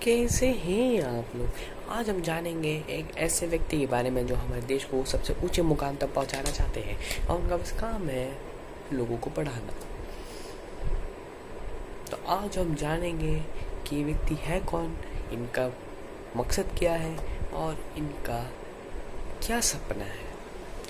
कैसे हैं आप लोग। आज हम जानेंगे एक ऐसे व्यक्ति के बारे में जो हमारे देश को सबसे ऊंचे मुकाम तक पहुंचाना चाहते हैं और उनका बस काम है लोगों को पढ़ाना। तो आज हम जानेंगे कि ये व्यक्ति है कौन, इनका मकसद क्या है और इनका क्या सपना है।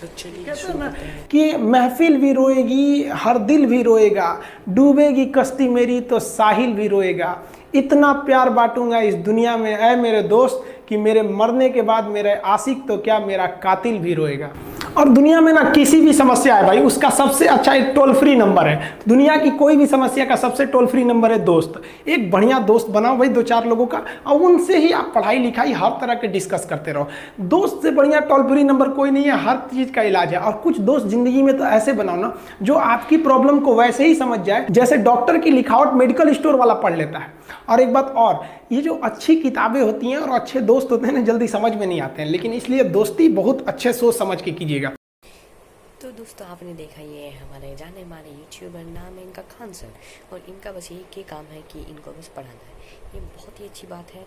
तो चलिए शुरू करते हैं कि महफिल भी रोएगी, हर दिल भी रोएगा, डूबेगी कश्ती मेरी तो साहिल भी रोएगा। इतना प्यार बांटूंगा इस दुनिया में ऐ मेरे दोस्त कि मेरे मरने के बाद मेरे आशिक तो क्या मेरा कातिल भी रोएगा। और दुनिया में ना किसी भी समस्या है भाई, उसका सबसे अच्छा एक टोल फ्री नंबर है। दुनिया की कोई भी समस्या का सबसे टोल फ्री नंबर है दोस्त। एक बढ़िया दोस्त बनाओ भाई, 2-4 लोगों का, और उनसे ही आप पढ़ाई लिखाई हर तरह के डिस्कस करते रहो। दोस्त से बढ़िया टोल फ्री नंबर कोई नहीं है, हर चीज़ का इलाज है। और कुछ दोस्त जिंदगी में तो ऐसे बनाओ ना जो आपकी प्रॉब्लम को वैसे ही समझ जाए जैसे डॉक्टर की लिखावट मेडिकल स्टोर वाला पढ़ लेता है। और एक बात और, ये जो अच्छी किताबें होती हैं और अच्छे दोस्त होते हैं ना, जल्दी समझ में नहीं आते हैं, लेकिन इसलिए दोस्ती बहुत अच्छे सोच समझ के कीजिएगा। तो दोस्तों आपने देखा ये हमारे जाने माने यूट्यूबर, नाम है इनका खान सर, और इनका बस एक ही काम है कि इनको बस पढ़ाना है। ये बहुत ही अच्छी बात है,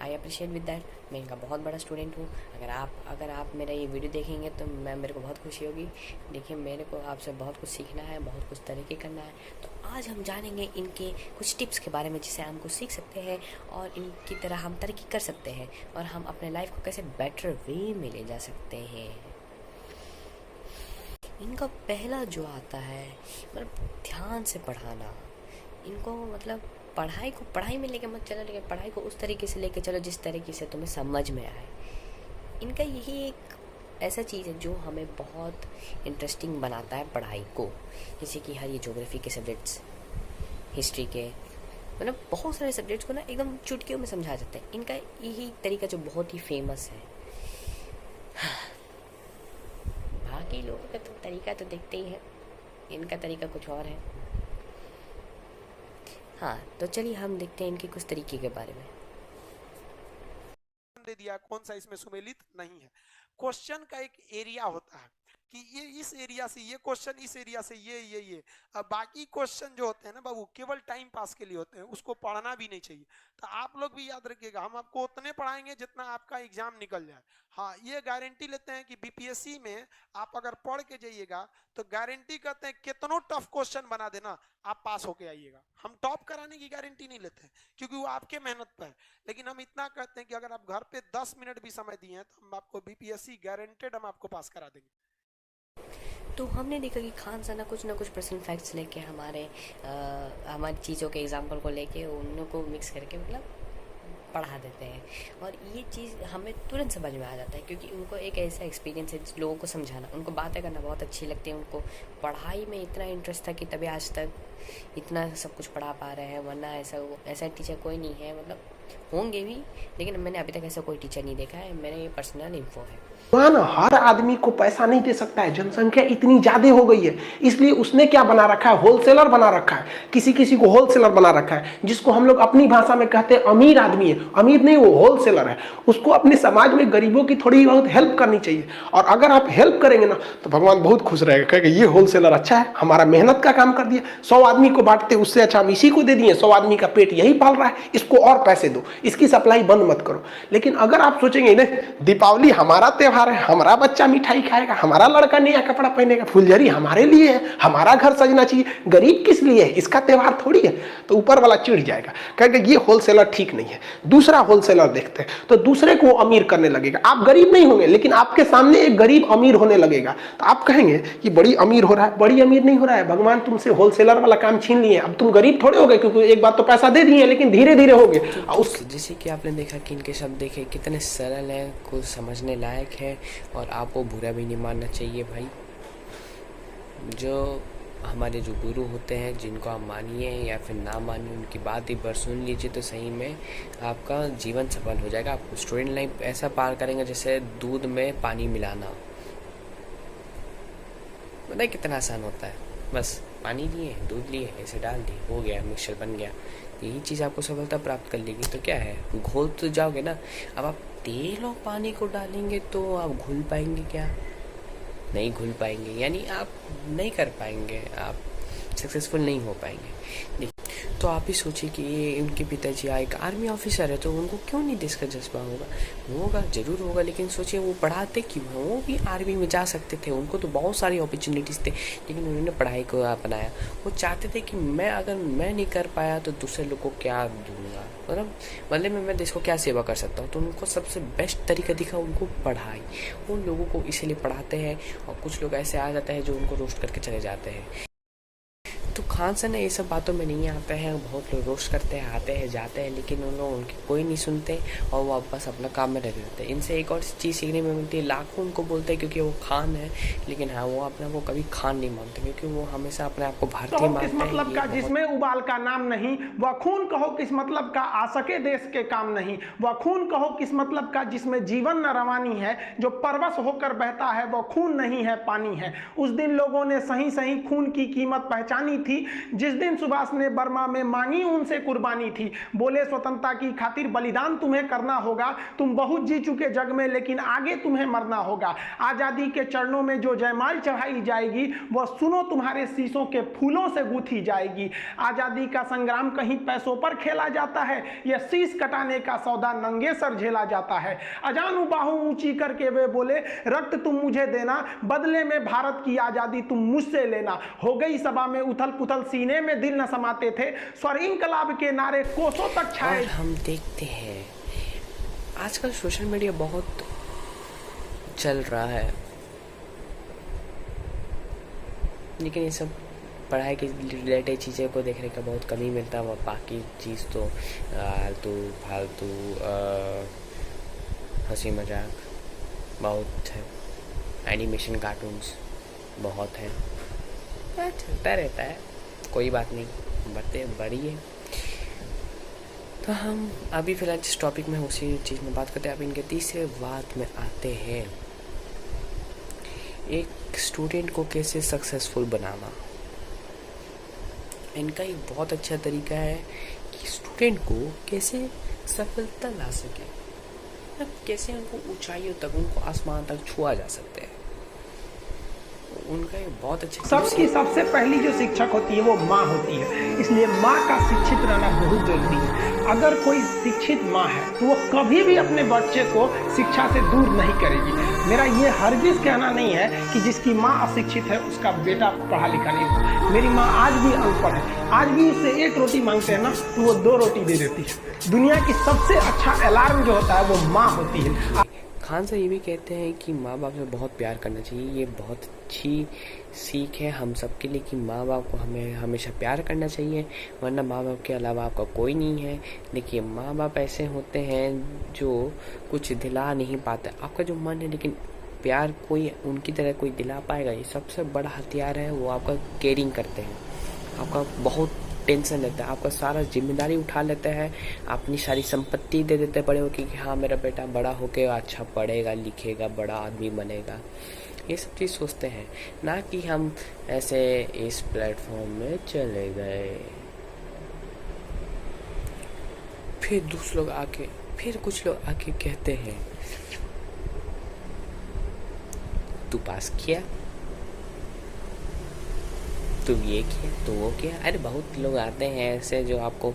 आई अप्रिशिएट विद दैट। मैं इनका बहुत बड़ा स्टूडेंट हूँ। अगर आप मेरा ये वीडियो देखेंगे तो मेरे को बहुत खुशी होगी। देखिए, मेरे को आपसे बहुत कुछ सीखना है, बहुत कुछ तरीके करना है। तो आज हम जानेंगे इनके कुछ टिप्स के बारे में जिससे हम कुछ सीख सकते हैं और इनकी तरह हम तरक्की कर सकते हैं और हम अपने लाइफ को कैसे बेटर वे में ले जा सकते हैं। इनका पहला जो आता है मतलब ध्यान से पढ़ाना। इनको मतलब पढ़ाई में लेके मत चलो, लेकिन पढ़ाई को उस तरीके से लेके चलो जिस तरीके से तुम्हें समझ में आए। इनका यही एक ऐसा चीज़ है जो हमें बहुत इंटरेस्टिंग बनाता है पढ़ाई को। जैसे कि हर ये ज्योग्राफी के सब्जेक्ट्स, हिस्ट्री के, मतलब बहुत सारे सब्जेक्ट्स को ना एकदम चुटकियों में समझा जाते हैं। इनका यही तरीका जो बहुत ही फेमस है। बाकी लोगों का तो तरीका तो देखते ही है, इनका तरीका कुछ और है। हाँ, तो चलिए हम देखते हैं इनके कुछ तरीके के बारे में। दे दिया कौन सा इसमें सुमेलित नहीं है। क्वेश्चन का एक एरिया होता है कि ये इस एरिया से ये क्वेश्चन, इस एरिया से ये। अब बाकी क्वेश्चन जो होते हैं ना बाबू, केवल टाइम पास के लिए होते हैं, उसको पढ़ना भी नहीं चाहिए। तो आप लोग भी याद रखिएगा, हम आपको उतने पढ़ाएंगे जितना आपका एग्जाम निकल जाए। हाँ, ये गारंटी लेते हैं कि बीपीएससी में आप अगर पढ़ के जाइएगा तो गारंटी करते हैं कितनों टफ क्वेश्चन बना देना, आप पास होके आइएगा। हम टॉप कराने की गारंटी नहीं लेते हैं क्योंकि वो आपके मेहनत पर है, लेकिन हम इतना कहते हैं कि अगर आप घर पे 10 मिनट भी समय दिए हैं तो हम आपको बीपीएससी गारंटेड हम आपको पास करा देंगे। तो हमने देखा कि खान सर ना कुछ पर्सनल फैक्ट्स लेके हमारी चीज़ों के एग्जाम्पल को लेके उनको मिक्स करके मतलब पढ़ा देते हैं। और ये चीज़ हमें तुरंत समझ में आ जाता है क्योंकि उनको एक ऐसा एक्सपीरियंस है लोगों को समझाना। उनको बातें करना बहुत अच्छी लगती है। उनको पढ़ाई में इतना इंटरेस्ट था कि तभी आज तक इतना सब कुछ पढ़ा पा रहे हैं, वरना ऐसा टीचर कोई नहीं है। मतलब होंगे भी, लेकिन मैंने अभी तक ऐसा कोई टीचर नहीं देखा है। मेरा ये पर्सनल इन्फो है। वहाँ ना हर आदमी को पैसा नहीं दे सकता है, जनसंख्या इतनी ज्यादा हो गई है, इसलिए उसने क्या बना रखा है, होलसेलर बना रखा है। किसी किसी को होलसेलर बना रखा है, जिसको हम लोग अपनी भाषा में कहते हैं अमीर आदमी है। अमीर नहीं, वो होलसेलर है। उसको अपने समाज में गरीबों की थोड़ी बहुत हेल्प करनी चाहिए। और अगर आप हेल्प करेंगे ना तो भगवान बहुत खुश रहेगा, कहेगा ये होलसेलर अच्छा है, हमारा मेहनत का काम कर दिया। 100 आदमी को बांटते उससे अच्छा हम इसी को दे दिए, 100 आदमी का पेट यही पाल रहा है, इसको और पैसे दो, इसकी सप्लाई बंद मत करो। लेकिन अगर आप सोचेंगे नहीं, दीपावली हमारा त्योहार है, हमारा बच्चा मिठाई खाएगा, हमारा लड़का नया कपड़ा पहनेगा, फुलझड़ी हमारे लिए है, हमारा घर सजना चाहिए, गरीब किस लिए है, इसका त्योहार थोड़ी है, तो ऊपर वाला चिढ़ जाएगा, कहेगा ये होलसेलर ठीक नहीं है। दूसरा होलसेलर देखते हैं तो दूसरे को अमीर करने लगेगा। आप गरीब नहीं होंगे, लेकिन आपके सामने एक गरीब अमीर होने लगेगा तो आप कहेंगे कि बड़ी अमीर हो रहा है। बड़ी अमीर नहीं हो रहा है, भगवान तुमसे होलसेलर वाला काम छीन लिए। अब तुम गरीब थोड़े हो गए, क्योंकि एक बार तो पैसा दे दिए, लेकिन धीरे धीरे हो गए। जैसे कि आपने देखा कि इनके शब्द देखे कितने सरल हैं, कुछ समझने लायक है और आपको बुरा भी नहीं मानना चाहिए भाई। जो हमारे जो गुरु होते हैं, जिनको आप मानिए या फिर ना मानिए, उनकी बात एक बार सुन लीजिए तो सही में आपका जीवन सफल हो जाएगा। आप स्टूडेंट लाइफ ऐसा पार करेंगे जैसे दूध में पानी मिलाना। पता है कितना आसान होता है, बस पानी लिए, दूध लिए, ऐसे डाल दिए, हो गया, मिक्सचर बन गया। यही चीज़ आपको सफलता प्राप्त कर लेगी। तो क्या है, घोल तो जाओगे ना। अब आप तेल और पानी को डालेंगे तो आप घुल पाएंगे क्या? नहीं घुल पाएंगे, यानी आप नहीं कर पाएंगे, आप सक्सेसफुल नहीं हो पाएंगे। दोस्तों आप ही सोचिए कि ये उनके पिताजी एक आर्मी ऑफिसर है, तो उनको क्यों नहीं देश का जज्बा होगा? होगा, जरूर होगा, लेकिन सोचिए वो पढ़ाते क्यों हैं? वो भी आर्मी में जा सकते थे, उनको तो बहुत सारी अपॉर्चुनिटीज़ थे, लेकिन उन्होंने पढ़ाई को अपनाया। वो चाहते थे कि अगर मैं नहीं कर पाया तो दूसरे लोग को क्या दूंगा, मतलब मैं देश को क्या सेवा कर सकता हूँ। तो उनको सबसे बेस्ट तरीका दिखा उनको पढ़ाई। उन लोगों को इसीलिए पढ़ाते हैं, और कुछ लोग ऐसे आ जाते हैं जो उनको रोस्ट करके चले जाते हैं। तो खान सर ने ये सब बातों में नहीं आते हैं, बहुत लोग रोस्ट करते हैं, आते हैं जाते हैं, लेकिन उन लोग उनकी कोई नहीं सुनते और वो बस अपना काम में रहते रहते हैं। इनसे एक और चीज़ सीखने में मिलती है, लाखों उनको बोलते हैं क्योंकि वो खान है, लेकिन हाँ वो अपने को कभी खान नहीं मानते, क्योंकि वो हमेशा अपने आप को भारतीय मानते हैं। मतलब का जिसमें उबाल का नाम नहीं, वह खून कहो किस मतलब का आ सके देश के काम नहीं, वह खून कहो किस मतलब का जिसमें जीवन न रवानी है, जो परवश होकर बहता है वह खून नहीं है पानी है। उस दिन लोगों ने सही सही खून की कीमत पहचानी थी, जिस दिन सुभाष ने बर्मा में मांगी उनसे कुर्बानी थी। बोले स्वतंत्रता की खातिर बलिदान तुम्हें करना होगा, तुम बहुत जी चुके जग में लेकिन आगे तुम्हें मरना होगा। आजादी के चरणों में जो जयमाल चढ़ाई जाएगी वह सुनो तुम्हारे शीशों के फूलों से गूंथी जाएगी। आजादी का संग्राम कहीं पैसों पर खेला जाता है, यह शीश कटाने का सौदा नंगे सर झेला जाता है। अजानू बाहू ऊंची करके वे बोले रक्त तुम मुझे देना, बदले में भारत की आजादी तुम मुझसे लेना। हो गई सभा में उथल पुथल, सीने में दिल न समाते थे, स्वर इंकलाब के नारे कोसों तक छाए। और हम देखते हैं आजकल सोशल मीडिया बहुत चल रहा है, लेकिन ये सब पढ़ाई के रिलेटेड चीज़ें को देखने का बहुत कम ही मिलता है। बाकी चीज़ तो आलतू फालतू हंसी मजाक बहुत है, एनिमेशन कार्टून्स बहुत हैं, चलता रहता है, कोई बात नहीं, बढ़िए। तो हम अभी फिलहाल जिस टॉपिक में उसी चीज़ में बात करते हैं, अब इनके तीसरे बात में आते हैं, एक स्टूडेंट को कैसे सक्सेसफुल बनाना। इनका एक बहुत अच्छा तरीका है कि स्टूडेंट को कैसे सफलता ला सके, कैसे उनको ऊंचाइयों तक, उनको आसमान तक छुआ जा सकते हैं। उनका एक बहुत अच्छा सबकी सबसे पहली जो शिक्षक होती है वो माँ होती है, इसलिए माँ का शिक्षित रहना बहुत जरूरी है। अगर कोई शिक्षित माँ है तो वो कभी भी अपने बच्चे को शिक्षा से दूर नहीं करेगी। मेरा ये हरगिज़ कहना नहीं है कि जिसकी माँ अशिक्षित है उसका बेटा पढ़ा लिखा नहीं होगा। मेरी माँ आज भी अनपढ़ है, आज भी उससे एक रोटी मांगते हैं ना तो वो 2 रोटी दे देती है। दुनिया की सबसे अच्छा अलार्म जो होता है वो माँ होती है। खान साहब ये भी कहते हैं कि माँ बाप से बहुत प्यार करना चाहिए। ये बहुत अच्छी सीख है हम सब के लिए कि माँ बाप को हमें हमेशा प्यार करना चाहिए, वरना माँ बाप के अलावा आपका कोई नहीं है। देखिए माँ बाप ऐसे होते हैं जो कुछ दिला नहीं पाते आपका जो मन है, लेकिन प्यार कोई उनकी तरह कोई दिला पाएगा। ये सबसे बड़ा हथियार है, वो आपका केयरिंग करते हैं, आपका बहुत टेंशन लेता है, आपका सारा जिम्मेदारी उठा लेता है, अपनी सारी संपत्ति दे देते हैं बड़े होकर कि हाँ मेरा बेटा बड़ा होकर अच्छा पढ़ेगा लिखेगा बड़ा आदमी बनेगा। ये सब चीज़ सोचते हैं, ना कि हम ऐसे इस प्लेटफॉर्म में चले गए। फिर कुछ लोग आके कहते हैं तू पास किया, तुम ये किया तो वो किया। अरे बहुत लोग आते हैं ऐसे जो आपको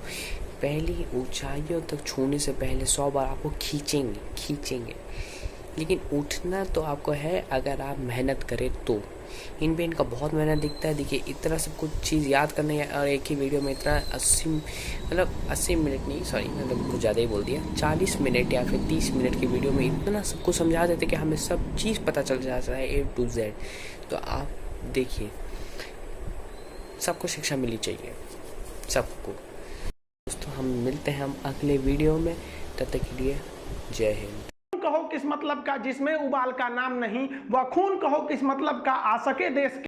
पहली ऊंचाइयों तक छूने से पहले 100 बार आपको खींचेंगे, लेकिन उठना तो आपको है अगर आप मेहनत करें तो। इन पे इनका बहुत मेहनत दिखता है। देखिए इतना सब कुछ चीज़ याद करने है और एक ही वीडियो में इतना 80 मिनट नहीं, सॉरी मतलब कुछ ज़्यादा ही बोल दिया, 40 मिनट या फिर 30 मिनट की वीडियो में इतना सब कुछ समझा देते कि हमें सब चीज़ पता चल जाता है A to Z। तो आप देखिए सबको शिक्षा मिलनी चाहिए, सबको। दोस्तों हम मिलते हैं हम अगले वीडियो में, तब तक के लिए जय हिंद। कहो किस मतलब का जिसमें उबाल का नाम नहीं, वह खून कहो किस मतलब का आ सके देश